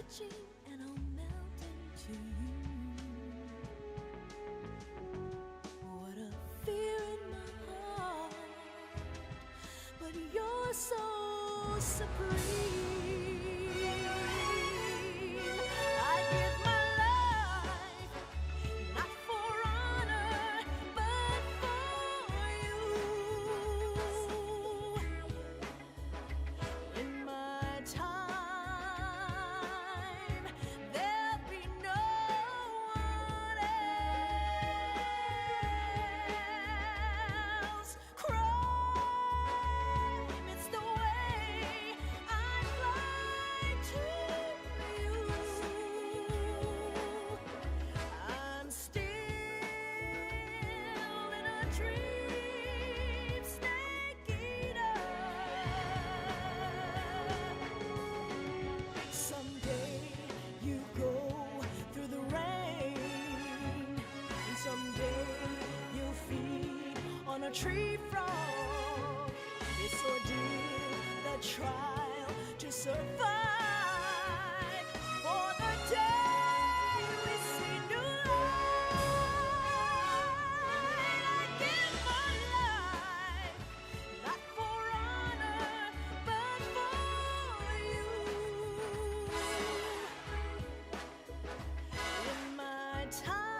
touching and I'll melt into you. What a fear in my heart, but you're so supreme. I give my life, not for honor, but for you. In my time, there'll be no one else. Crime, it's the way I fly to you. I'm still in a dream, snake eater. Someday you go through the rain, and someday you'll feed on a tree frog. This ordeal, the trial to survive for the day we see new light. I give my life, not for honor, but for you. In my time,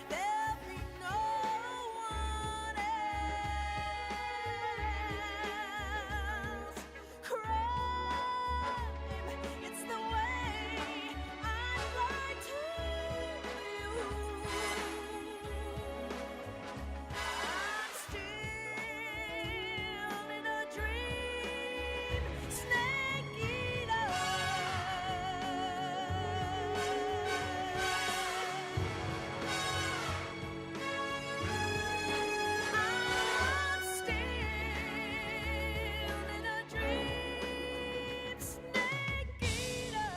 there'll be no one else. Crime, it's the way I fly to you. I'm still in a dream, snake eater. I'm still in a dream, snake eater.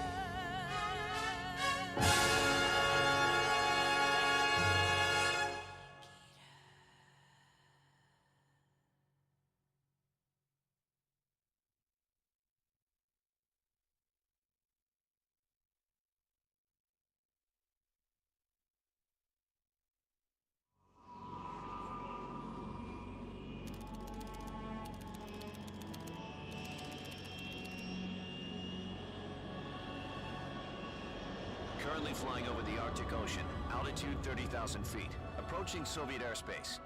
Currently flying over the Arctic Ocean, altitude 30,000 feet, approaching Soviet airspace.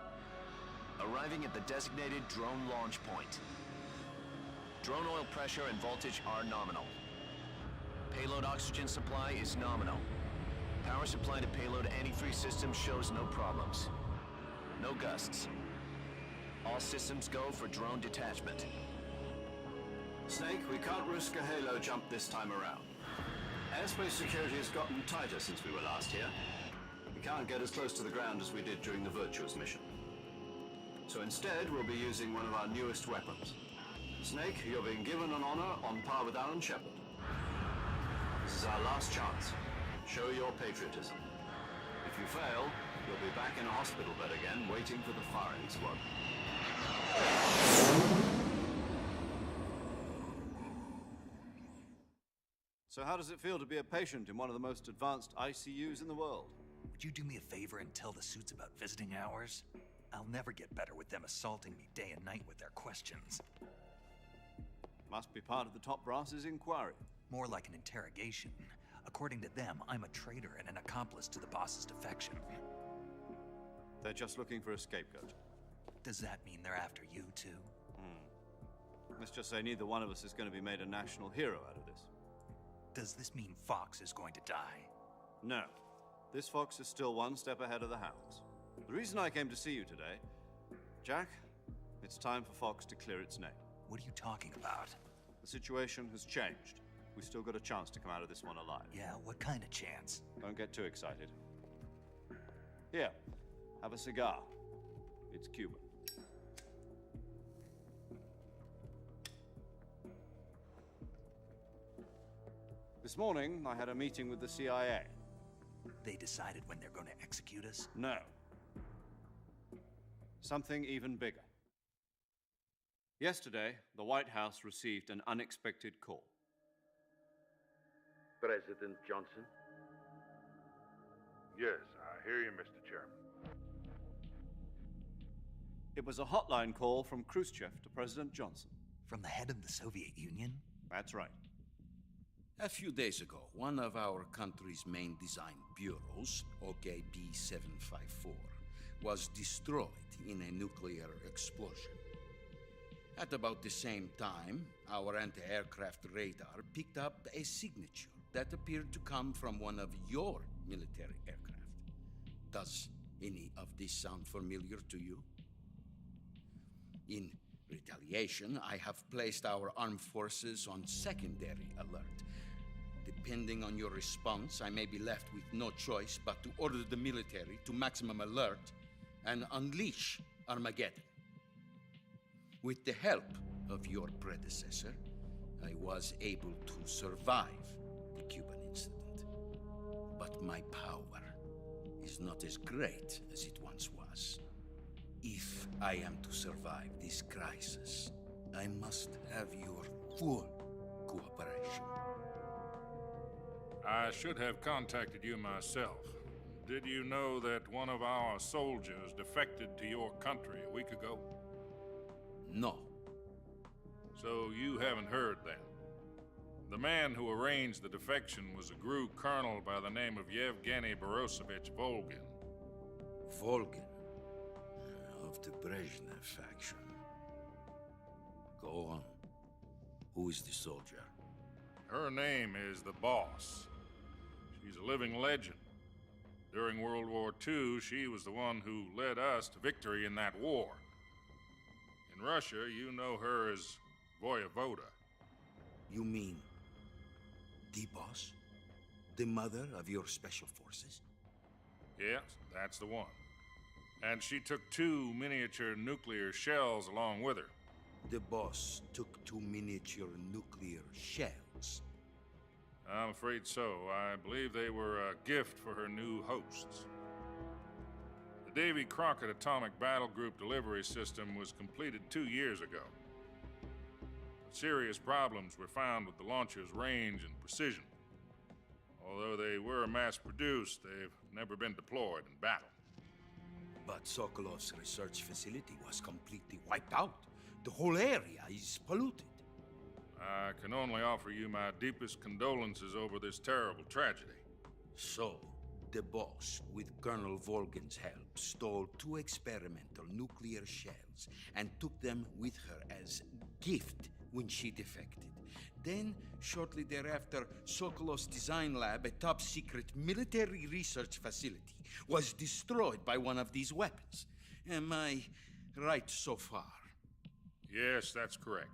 Arriving at the designated drone launch point. Drone oil pressure and voltage are nominal. Payload oxygen supply is nominal. Power supply to payload antifreeze system shows no problems. No gusts. All systems go for drone detachment. Snake, we can't risk a halo jump this time around. Airspace security has gotten tighter since we were last here. We can't get as close to the ground as we did during the Virtuous mission. So instead, we'll be using one of our newest weapons. Snake, you're being given an honor on par with Alan Shepard. This is our last chance. Show your patriotism. If you fail, you'll be back in a hospital bed again, waiting for the firing squad. So how does it feel to be a patient in one of the most advanced ICUs in the world? Would you do me a favor and tell the suits about visiting hours? I'll never get better with them assaulting me day and night with their questions. Must be part of the top brass's inquiry. More like an interrogation. According to them, I'm a traitor and an accomplice to the boss's defection. They're just looking for a scapegoat. Does that mean they're after you, too? Let's just say neither one of us is going to be made a national hero out of this. Does this mean Fox is going to die? No. This fox is still one step ahead of the hounds. The reason I came to see you today, Jack, it's time for Fox to clear its name. What are you talking about? The situation has changed. We've still got a chance to come out of this one alive. Yeah, what kind of chance? Don't get too excited. Here, have a cigar. It's Cuban. This morning, I had a meeting with the CIA. They decided when they're going to execute us? No. Something even bigger. Yesterday, the White House received an unexpected call. President Johnson? Yes, I hear you, Mr. Chairman. It was a hotline call from Khrushchev to President Johnson. From the head of the Soviet Union? That's right. A few days ago, one of our country's main design bureaus, OKB 754, was destroyed in a nuclear explosion. At about the same time, our anti-aircraft radar picked up a signature that appeared to come from one of your military aircraft. Does any of this sound familiar to you? In retaliation, I have placed our armed forces on secondary alert. Depending on your response, I may be left with no choice but to order the military to maximum alert and unleash Armageddon. With the help of your predecessor, I was able to survive the Cuban incident. But my power is not as great as it once was. If I am to survive this crisis, I must have your full cooperation. I should have contacted you myself. Did you know that one of our soldiers defected to your country a week ago? No. So you haven't heard then. The man who arranged the defection was a GRU colonel by the name of Yevgeny Borosovich Volgin. Volgin, of the Brezhnev faction. Go on. Who is the soldier? Her name is the Boss. She's a living legend. During World War II, she was the one who led us to victory in that war. In Russia, you know her as Voyevoda. You mean the boss? The mother of your special forces? Yes, that's the one. And she took 2 miniature nuclear shells along with her. The boss took 2 miniature nuclear shells. I'm afraid so. I believe they were a gift for her new hosts. The Davy Crockett Atomic Battle Group delivery system was completed 2 years ago. But serious problems were found with the launcher's range and precision. Although they were mass-produced, they've never been deployed in battle. But Sokolov's research facility was completely wiped out. The whole area is polluted. I can only offer you my deepest condolences over this terrible tragedy. So, the boss, with Colonel Volgin's help, stole 2 experimental nuclear shells and took them with her as gift when she defected. Then, shortly thereafter, Sokolov's design lab, a top-secret military research facility, was destroyed by one of these weapons. Am I right so far? Yes, that's correct.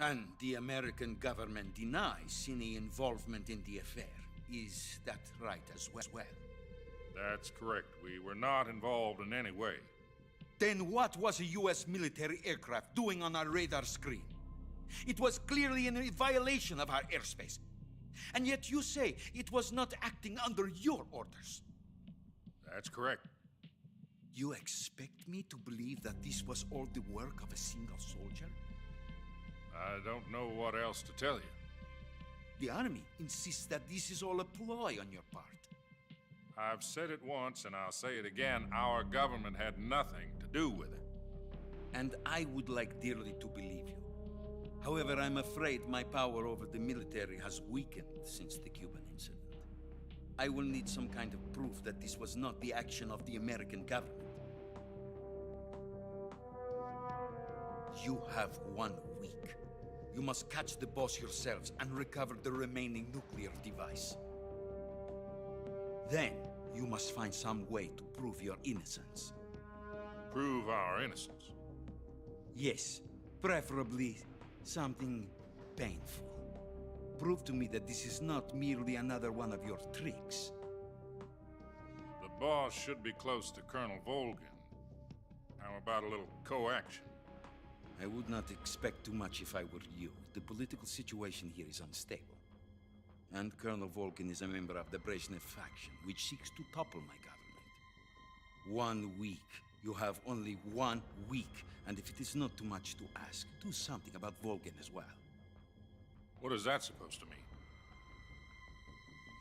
And the American government denies any involvement in the affair. Is that right as well? That's correct. We were not involved in any way. Then what was a U.S. military aircraft doing on our radar screen? It was clearly in a violation of our airspace. And yet you say it was not acting under your orders. That's correct. You expect me to believe that this was all the work of a single soldier? I don't know what else to tell you. The army insists that this is all a ploy on your part. I've said it once and I'll say it again. Our government had nothing to do with it. And I would like dearly to believe you. However, I'm afraid my power over the military has weakened since the Cuban incident. I will need some kind of proof that this was not the action of the American government. You have 1 week. You must catch the boss yourselves and recover the remaining nuclear device. Then, you must find some way to prove your innocence. Prove our innocence. Yes, preferably something painful. Prove to me that this is not merely another one of your tricks. The boss should be close to Colonel Volgin. How about a little co-action? I would not expect too much if I were you. The political situation here is unstable. And Colonel Volgin is a member of the Brezhnev faction, which seeks to topple my government. 1 week. You have only 1 week. And if it is not too much to ask, do something about Volgin as well. What is that supposed to mean?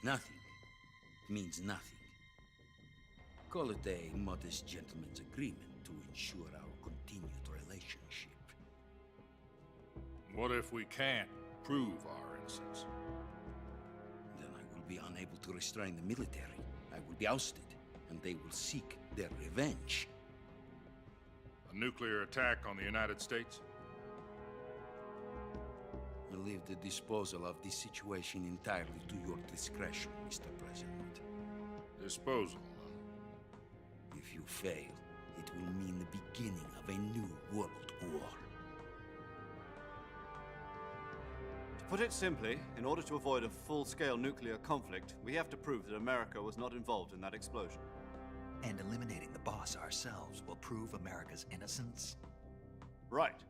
Nothing means nothing. Call it a modest gentleman's agreement to ensure our continued relationship. What if we can't prove our innocence? Then I will be unable to restrain the military. I will be ousted, and they will seek their revenge. A nuclear attack on the United States? I leave the disposal of this situation entirely to your discretion, Mr. President. Disposal. If you fail, it will mean the beginning of a new world war. To put it simply, in order to avoid a full-scale nuclear conflict, we have to prove that America was not involved in that explosion. And eliminating the boss ourselves will prove America's innocence? Right.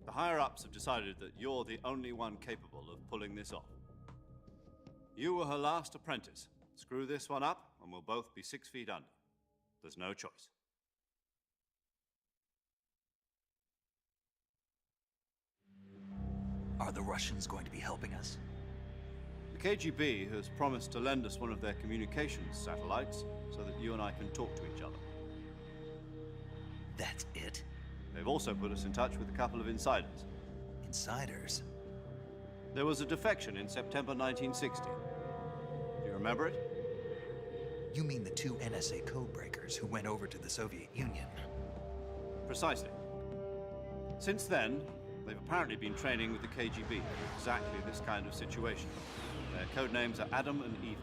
The higher-ups have decided that you're the only one capable of pulling this off. You were her last apprentice. Screw this one up, and we'll both be 6 feet under. There's no choice. Are the Russians going to be helping us? The KGB has promised to lend us one of their communications satellites so that you and I can talk to each other. That's it? They've also put us in touch with a couple of insiders. Insiders? There was a defection in September 1960. Do you remember it? You mean the 2 NSA codebreakers who went over to the Soviet Union? Precisely. Since then, they've apparently been training with the KGB for exactly this kind of situation. Their code names are Adam and Eva.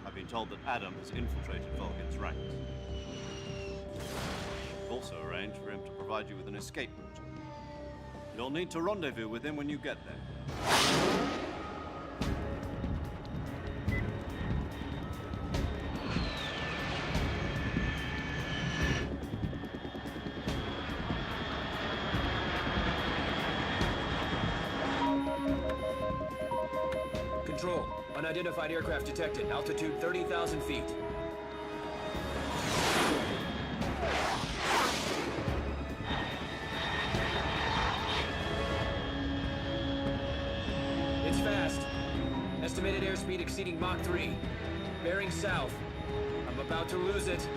I've been told that Adam has infiltrated Volgin's ranks. We've also arranged for him to provide you with an escape route. You'll need to rendezvous with him when you get there. Control. Unidentified aircraft detected. Altitude 30,000 feet. It's fast. Estimated airspeed exceeding Mach 3. Bearing south. I'm about to lose it.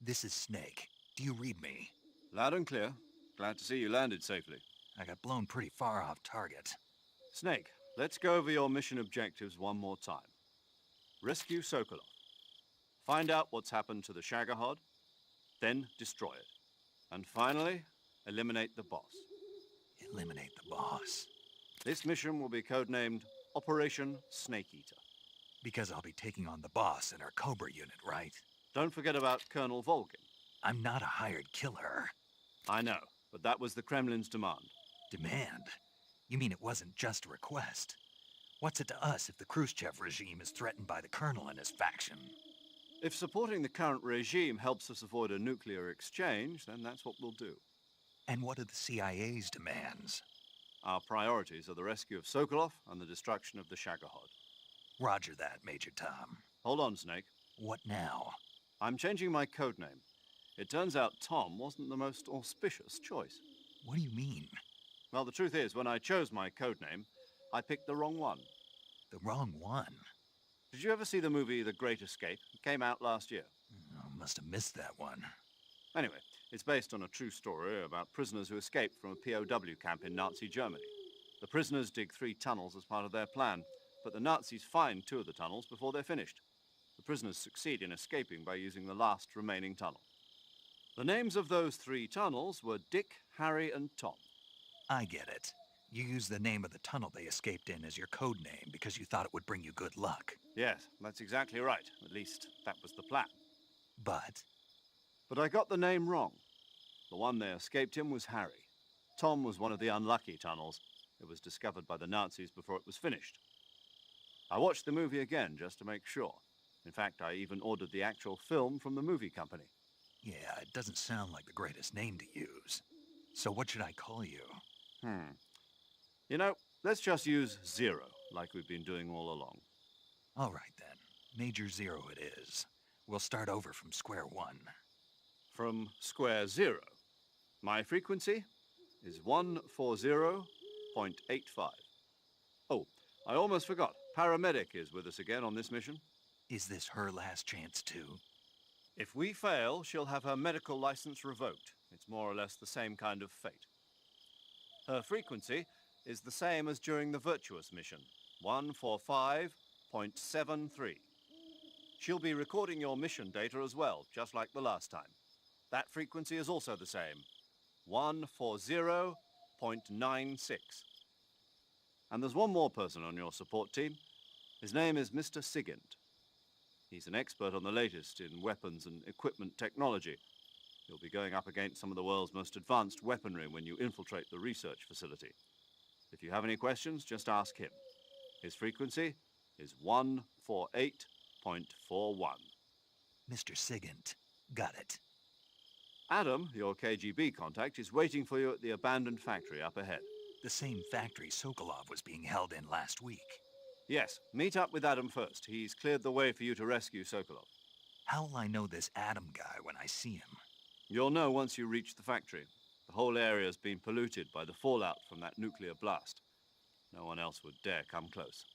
This is Snake. Do you read me? Loud and clear. Glad to see you landed safely. I got blown pretty far off target. Snake, let's go over your mission objectives one more time. Rescue Sokolov. Find out what's happened to the Shagohod, then destroy it. And finally, eliminate the boss. Eliminate the boss. This mission will be codenamed Operation Snake Eater. Because I'll be taking on the boss in our Cobra unit, right? Don't forget about Colonel Volgin. I'm not a hired killer. I know, but that was the Kremlin's demand. Demand? You mean it wasn't just a request? What's it to us if the Khrushchev regime is threatened by the Colonel and his faction? If supporting the current regime helps us avoid a nuclear exchange, then that's what we'll do. And what are the CIA's demands? Our priorities are the rescue of Sokolov and the destruction of the Shagohod. Roger that, Major Tom. Hold on, Snake. What now? I'm changing my code name. It turns out Tom wasn't the most auspicious choice. What do you mean? Well, the truth is, when I chose my code name, I picked the wrong one. The wrong one? Did you ever see the movie The Great Escape? It came out last year. Oh, must have missed that one. Anyway, it's based on a true story about prisoners who escaped from a POW camp in Nazi Germany. The prisoners dig 3 tunnels as part of their plan, but the Nazis find 2 of the tunnels before they're finished. The prisoners succeed in escaping by using the last remaining tunnel. The names of those 3 tunnels were Dick, Harry, and Tom. I get it. You used the name of the tunnel they escaped in as your code name because you thought it would bring you good luck. Yes, that's exactly right. At least, that was the plan. But But I got the name wrong. The one they escaped in was Harry. Tom was one of the unlucky tunnels. It was discovered by the Nazis before it was finished. I watched the movie again just to make sure. In fact, I even ordered the actual film from the movie company. yeah, it doesn't sound like the greatest name to use. So what should I call you? You know, let's just use Zero, like we've been doing all along. All right then. Major Zero it is. We'll start over from square one. From square 0. My frequency is 140.85. Oh, I almost forgot. Paramedic is with us again on this mission. Is this her last chance too? If we fail, she'll have her medical license revoked. It's more or less the same kind of fate. Her frequency is the same as during the Virtuous mission, 145.73. She'll be recording your mission data as well, just like the last time. That frequency is also the same, 140.96. And there's one more person on your support team. His name is Mr. Sigint. He's an expert on the latest in weapons and equipment technology. You'll be going up against some of the world's most advanced weaponry when you infiltrate the research facility. If you have any questions, just ask him. His frequency is 148.41. Mr. Sigint. Got it. Adam, your KGB contact, is waiting for you at the abandoned factory up ahead. The same factory Sokolov was being held in last week. Yes, meet up with Adam first. He's cleared the way for you to rescue Sokolov. How will I know this Adam guy when I see him? You'll know once you reach the factory. The whole area's been polluted by the fallout from that nuclear blast. No one else would dare come close.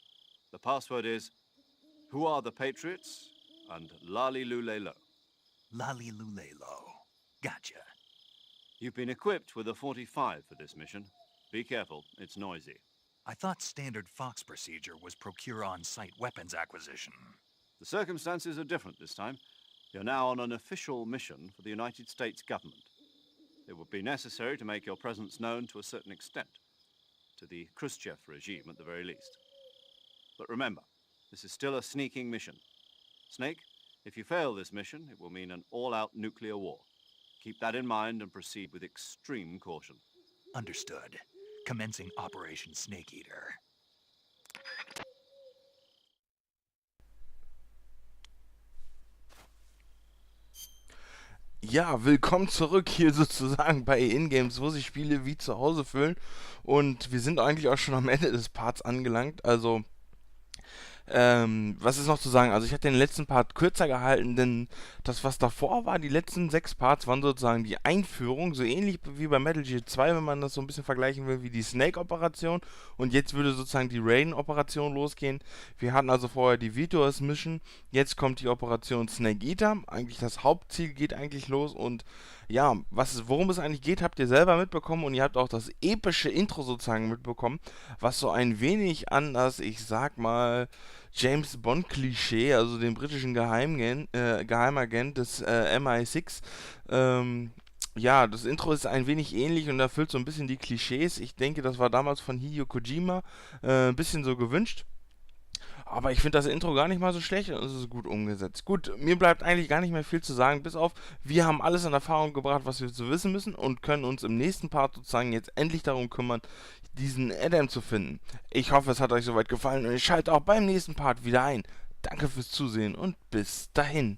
The password is, "Who are the Patriots?" and "Lali Lule Lo." Lali Lule Lo. Gotcha. You've been equipped with a 45 for this mission. Be careful, it's noisy. I thought standard Fox procedure was procure on-site weapons acquisition. The circumstances are different this time. You're now on an official mission for the United States government. It would be necessary to make your presence known to a certain extent, to the Khrushchev regime at the very least. But remember, this is still a sneaking mission. Snake, if you fail this mission, it will mean an all-out nuclear war. Keep that in mind and proceed with extreme caution. Understood. Commencing Operation Snake Eater. Ja, willkommen zurück hier sozusagen bei In-Games, wo sich Spiele wie zu Hause fühlen. Und wir sind eigentlich auch schon am Ende des Parts angelangt. Also, was ist noch zu sagen? Also ich hatte den letzten Part kürzer gehalten, denn das, was davor war, die letzten 6 Parts waren sozusagen die Einführung, so ähnlich wie bei Metal Gear 2, wenn man das so ein bisschen vergleichen will, wie die Snake-Operation. Und jetzt würde sozusagen die Raiden-Operation losgehen. Wir hatten also vorher die Virtuous Mission, jetzt kommt die Operation Snake Eater. Eigentlich das Hauptziel geht eigentlich los und ja, worum es eigentlich geht, habt ihr selber mitbekommen und ihr habt auch das epische Intro sozusagen mitbekommen, was so ein wenig an das, ich sag mal, James Bond-Klischee, also den britischen Geheimagent des MI6, ja, das Intro ist ein wenig ähnlich und erfüllt so ein bisschen die Klischees. Ich denke, das war damals von Hideo Kojima ein bisschen so gewünscht. Aber ich finde das Intro gar nicht mal so schlecht und es ist gut umgesetzt. Gut, mir bleibt eigentlich gar nicht mehr viel zu sagen, bis auf, wir haben alles in Erfahrung gebracht, was wir zu wissen müssen und können uns im nächsten Part sozusagen jetzt endlich darum kümmern, diesen Adam zu finden. Ich hoffe, es hat euch soweit gefallen und ihr schaltet auch beim nächsten Part wieder ein. Danke fürs Zusehen und bis dahin.